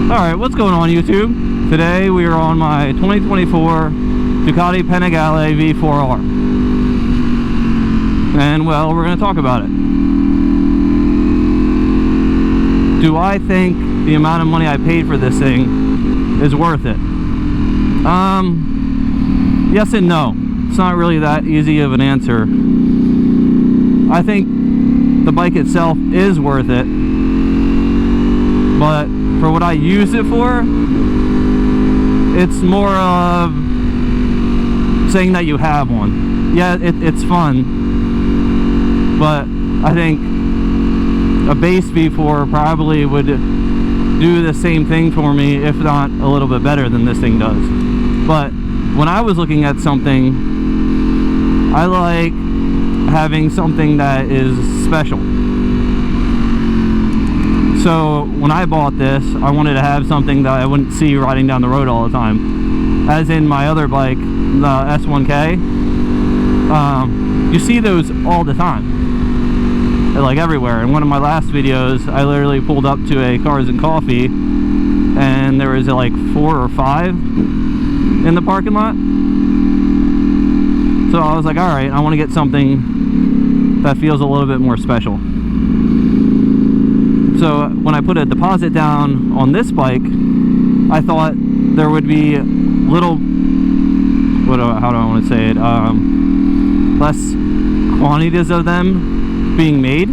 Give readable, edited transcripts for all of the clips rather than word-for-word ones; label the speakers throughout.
Speaker 1: Alright, what's going on YouTube? Today we are on my 2024 Ducati Panigale V4R. And well, we're going to talk about it. Do I think the amount of money I paid for this thing is worth it? Yes and no. It's not really that easy of an answer. I think the bike itself is worth it, but for what I use it for, it's more of saying that you have one. Yeah, it's fun, but I think a base V4 probably would do the same thing for me, if not a little bit better than this thing does. But when I was looking at something, I like having something that is special. So when I bought this, I wanted to have something that I wouldn't see riding down the road all the time. As in my other bike, the S1K, you see those all the time. They're like everywhere. In one of my last videos, I literally pulled up to a Cars and Coffee, and there was like 4 or 5 in the parking lot. So I was like, alright, I want to get something that feels a little bit more special. So when I put a deposit down on this bike, I thought there would be little, how do I want to say it, less quantities of them being made.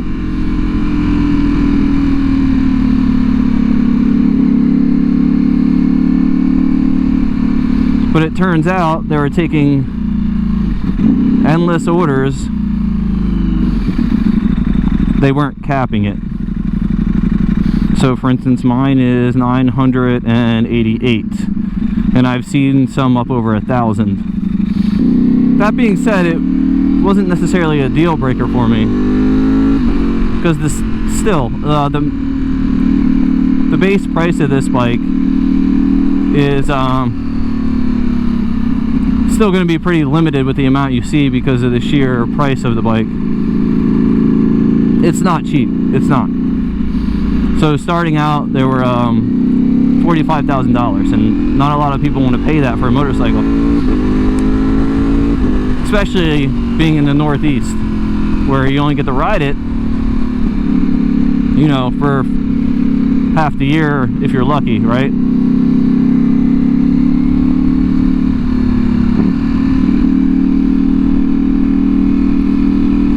Speaker 1: But it turns out they were taking endless orders. They weren't capping it. So for instance, mine is 988, and I've seen some up over 1,000. That being said, it wasn't necessarily a deal breaker for me, because the base price of this bike is still going to be pretty limited with the amount you see because of the sheer price of the bike. It's not cheap. It's not. So starting out, they were $45,000, and not a lot of people want to pay that for a motorcycle, especially being in the Northeast, where you only get to ride it, you know, for half the year if you're lucky, right?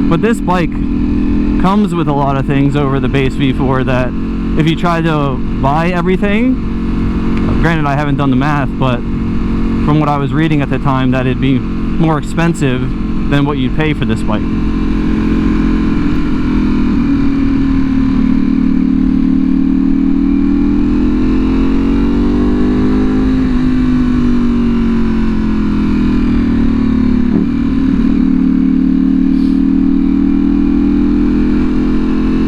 Speaker 1: But this bike comes with a lot of things over the base V4 that if you try to buy everything, granted I haven't done the math, but from what I was reading at the time, that it'd be more expensive than what you'd pay for this bike.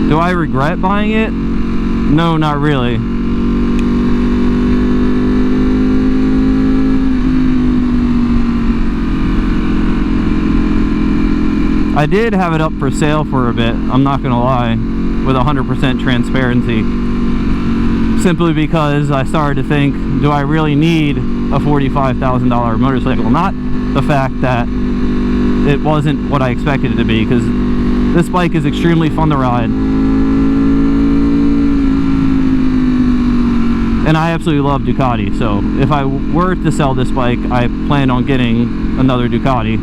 Speaker 1: Do I regret buying it? No, not really. I did have it up for sale for a bit, I'm not gonna lie, with 100% transparency. Simply because I started to think, do I really need a $45,000 motorcycle? Not the fact that it wasn't what I expected it to be, because this bike is extremely fun to ride. And I absolutely love Ducati, so if I were to sell this bike, I plan on getting another Ducati,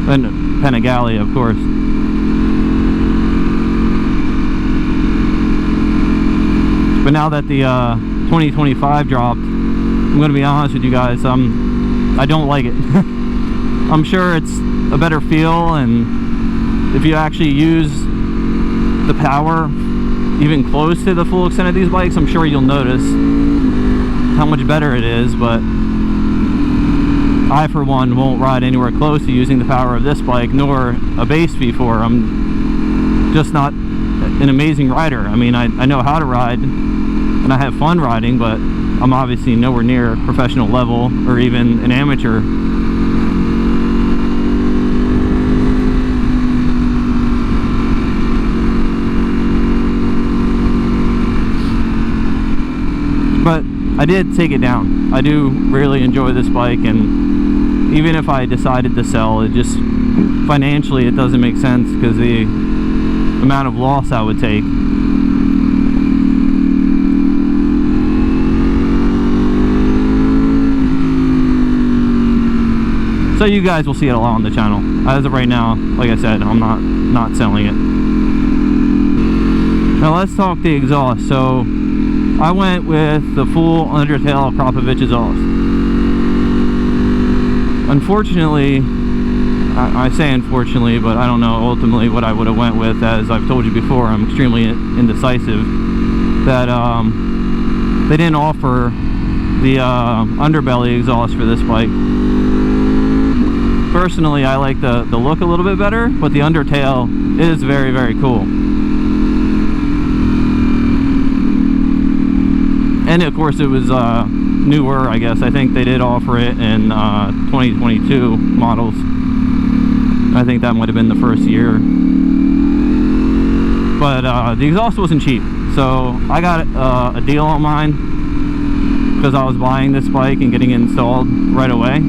Speaker 1: and Panigale, of course. But now that the 2025 dropped, I'm going to be honest with you guys, I don't like it. I'm sure it's a better feel, and if you actually use the power even close to the full extent of these bikes, I'm sure you'll notice how much better it is. But I, for one, won't ride anywhere close to using the power of this bike, nor a base V4. I'm just not an amazing rider. I mean, I know how to ride, and I have fun riding, but I'm obviously nowhere near professional level or even an amateur. But I did take it down. I do really enjoy this bike, and even if I decided to sell, it just financially it doesn't make sense because the amount of loss I would take. So you guys will see it a lot on the channel. As of right now, like I said, I'm not selling it. Now let's talk the exhaust. So I went with the full undertail akrapovic exhaust. Unfortunately, I say unfortunately, but I don't know ultimately what I would have went with. As I've told you before, I'm extremely indecisive. That they didn't offer the underbelly exhaust for this bike. Personally, I like the look a little bit better, but the undertail is very, very cool. And of course it was newer, I guess. I think they did offer it in 2022 models. I think that might have been the first year. But the exhaust wasn't cheap, so I got a deal on mine because I was buying this bike and getting it installed right away.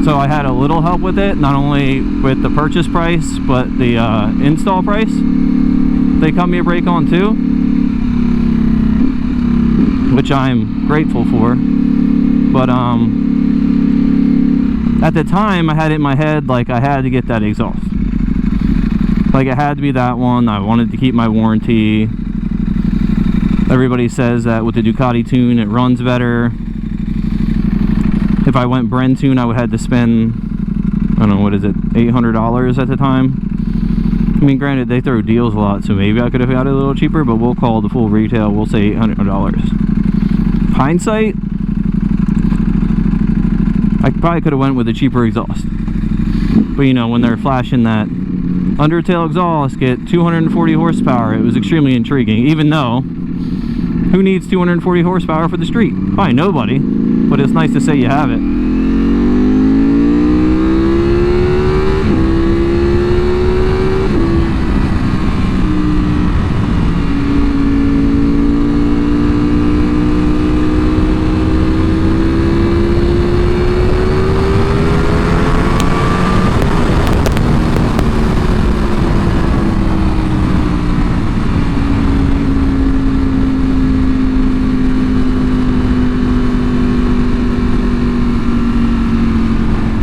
Speaker 1: So I had a little help with it, not only with the purchase price, but the install price. They cut me a break on too, which I'm grateful for. But at the time I had it in my head like I had to get that exhaust. Like it had to be that one. I wanted to keep my warranty. Everybody says that with the Ducati tune it runs better. If I went Bren tune, I would have to spend, I don't know, what is it, $800 at the time. I mean, granted, they throw deals a lot, so maybe I could have got it a little cheaper, but we'll call the full retail, we'll say $800. Hindsight, I probably could have went with a cheaper exhaust. But you know, when they're flashing that undertail exhaust, get 240 horsepower, it was extremely intriguing, even though, who needs 240 horsepower for the street? Probably nobody. But it's nice to say you have it.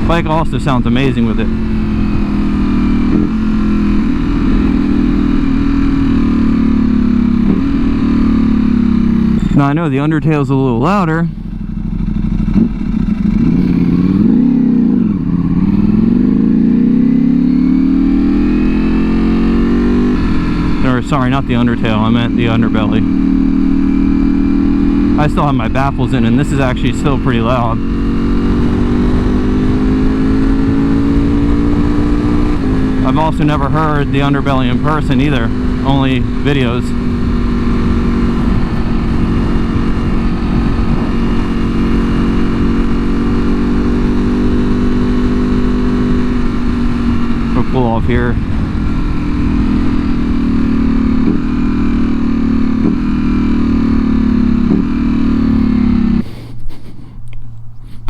Speaker 1: Bike also sounds amazing with it. Now I know the undertail's a little louder. Or sorry, not the undertail, I meant the underbelly. I still have my baffles in and this is actually still pretty loud. I've also never heard the underbelly in person either, only videos. We'll pull off here.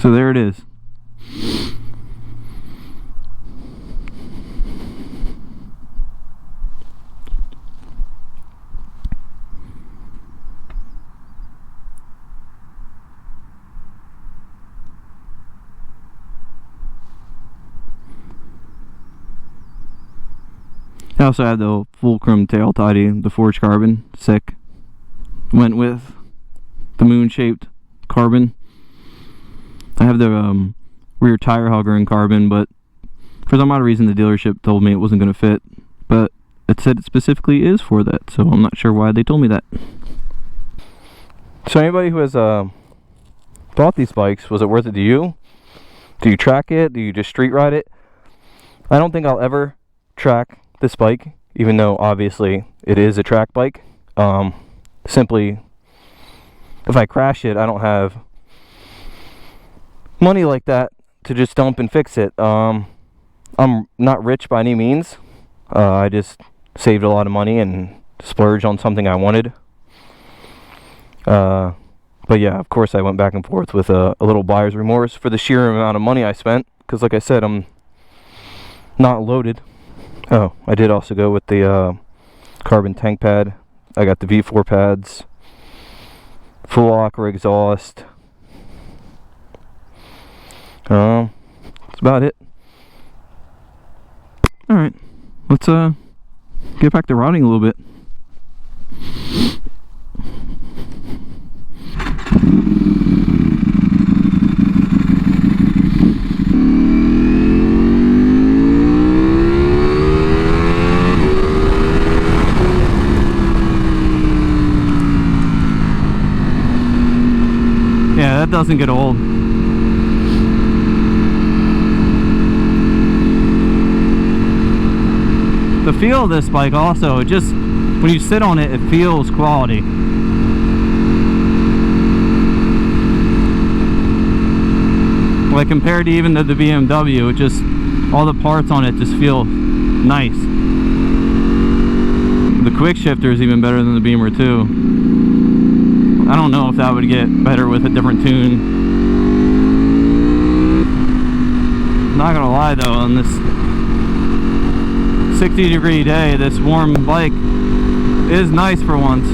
Speaker 1: So there it is. I also had the fulcrum tail tidy, the forged carbon, sick. Went with the moon-shaped carbon. I have the rear tire hugger in carbon, but for some odd reason the dealership told me it wasn't going to fit. But it said it specifically is for that, so I'm not sure why they told me that. So anybody who has bought these bikes, was it worth it to you? Do you track it? Do you just street ride it? I don't think I'll ever track this bike, even though obviously it is a track bike. Simply, if I crash it, I don't have money like that to just dump and fix it. I'm not rich by any means. I just saved a lot of money and splurged on something I wanted. But yeah, of course I went back and forth with a little buyer's remorse for the sheer amount of money I spent, because like I said, I'm not loaded. Oh, I did also go with the carbon tank pad. I got the V4 pads, full Akra exhaust. That's about it. Alright, let's get back to riding a little bit. Yeah, that doesn't get old. The feel of this bike also, it just, when you sit on it, it feels quality. Like compared to even to the BMW, it just, all the parts on it just feel nice. The quick shifter is even better than the Beamer too. I don't know if that would get better with a different tune. Not gonna lie though, on this 60-degree day, this warm bike is nice for once.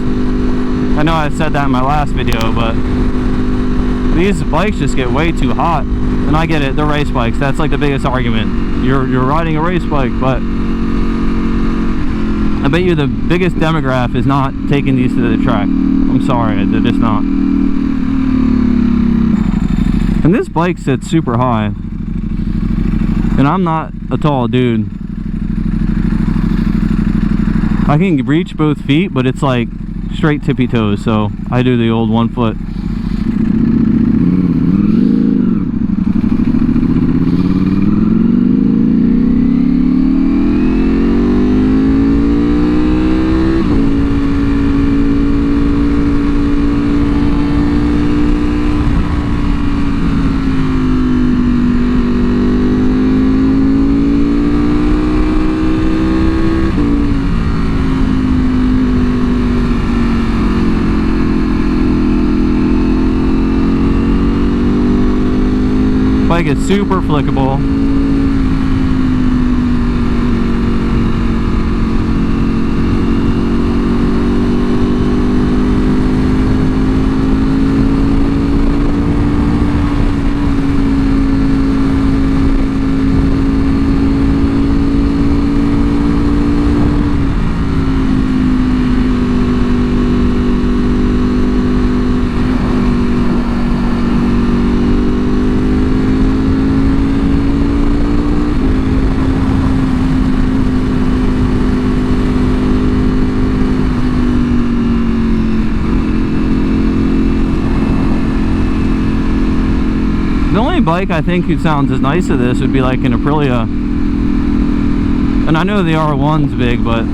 Speaker 1: I know I said that in my last video, but these bikes just get way too hot. And I get it, they're race bikes. That's like the biggest argument. You're riding a race bike, but I bet you the biggest demographic is not taking these to the track. I'm sorry, they're just not. And this bike sits super high. And I'm not a tall dude. I can reach both feet, but it's like straight tippy toes, so I do the old 1 foot. Bike is super flickable. Bike I think it sounds as nice as this would be like an Aprilia, and I know the R1's big, but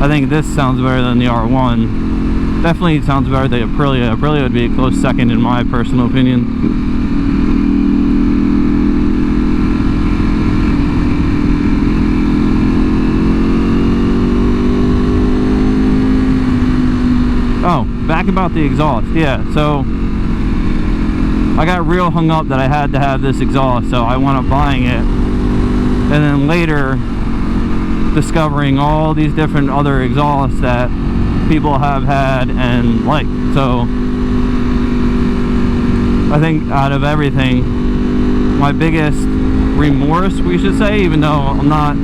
Speaker 1: I think this sounds better than the R1. Definitely sounds better than Aprilia. Aprilia would be a close second in my personal opinion. Oh, back about the exhaust. Yeah, so I got real hung up that I had to have this exhaust, so I wound up buying it. And then later, discovering all these different other exhausts that people have had and liked. So, I think out of everything, my biggest remorse, we should say, even though I'm not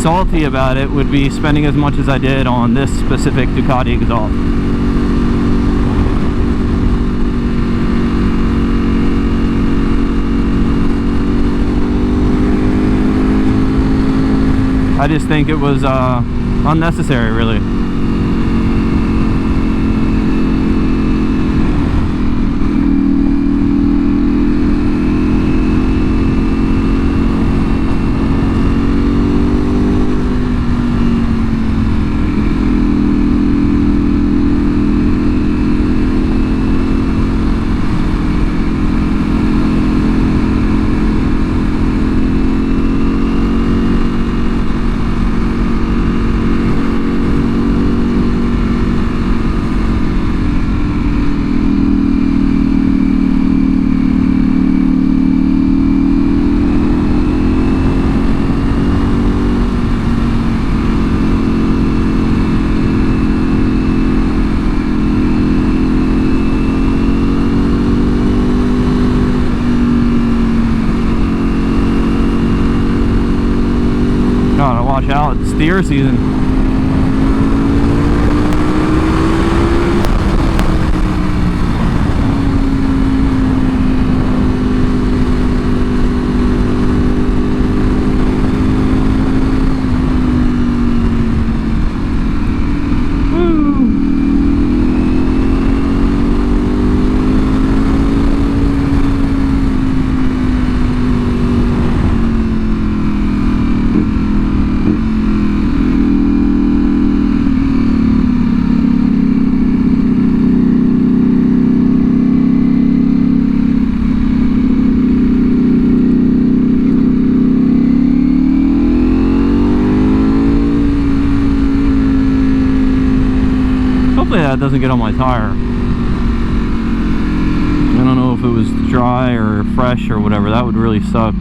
Speaker 1: salty about it, would be spending as much as I did on this specific Ducati exhaust. I just think it was unnecessary, really. deer season. That doesn't get on my tire. I don't know if it was dry or fresh or whatever. That would really suck.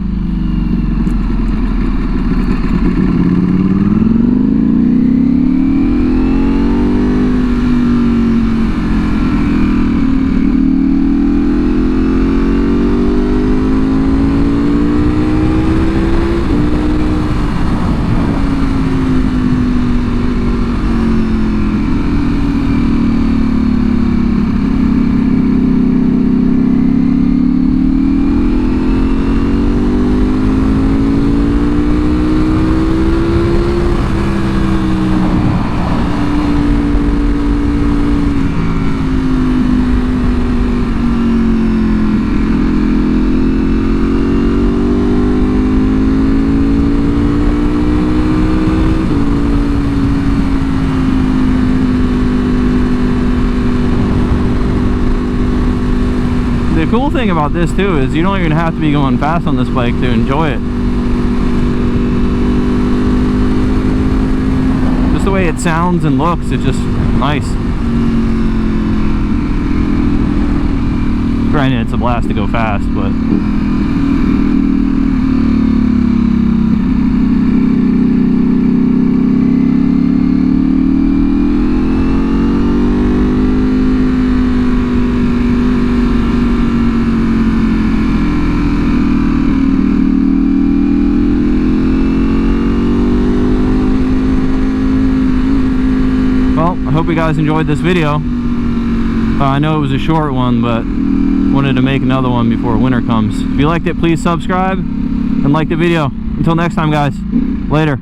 Speaker 1: The cool thing about this too is you don't even have to be going fast on this bike to enjoy it. Just the way it sounds and looks, it's just nice. Granted, it's a blast to go fast, but I hope you guys enjoyed this video. I know it was a short one, but wanted to make another one before winter comes. If you liked it, please subscribe and like the video. Until next time, guys. Later.